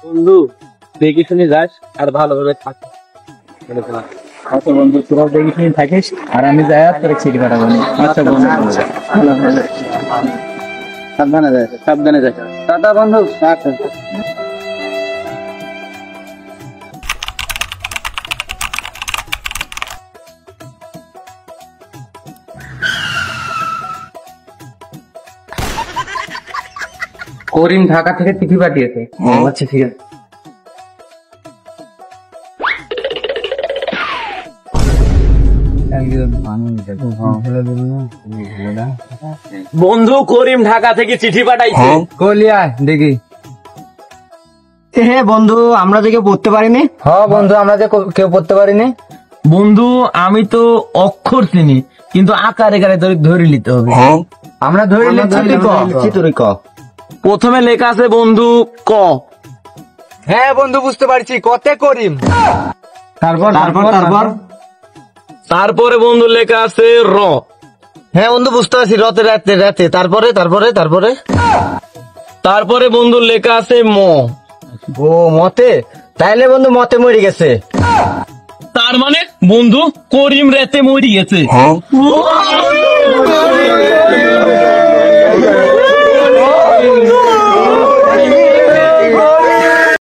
বন্ধু দেখে শুনে যাস আর ভালোভাবে থাক। আচ্ছা বন্ধু, তোরা দেখে শুনে থাকিস আর আমি যাই তোর চিঠি পাঠাবো। আচ্ছা বন্ধু, সাবধানে যাস, সাবধানে যাস। টাটা বন্ধু। আচ্ছা। করিম ঢাকা থেকে চিঠি পাঠিয়েছে। আচ্ছা ঠিক আছে। বন্ধু করিম ঢাকা থেকে চিঠি পাঠাইছে। কলিয়া দেখি। হ্যাঁ বন্ধু, আমরা যে কেউ পড়তে পারিনি। হ্যাঁ বন্ধু, আমরা যে কেউ পড়তে পারিনি। বন্ধু আমি তো অক্ষর চিনি, কিন্তু আকার একারে ধরে নিতে হবে। আমরা ধরে নিচ্ছি, তুই ক। প্রথমে লেখা আছে বন্ধু ক। হ্যাঁ বন্ধু, বুঝতে পারছি, কতে করিম। তারপর তারপর তারপর তারপরে বন্ধু লেখা আছে র। হ্যাঁ বন্ধু, বুঝতে পারছি, রতে রাতে রাতে। তারপরে তারপরে তারপরে তারপরে বন্ধু লেখা আছে ম। ও মতে, তাইলে বন্ধু মতে মরে গেছে। তার মানে বন্ধু করিম রাতে মরি গেছে।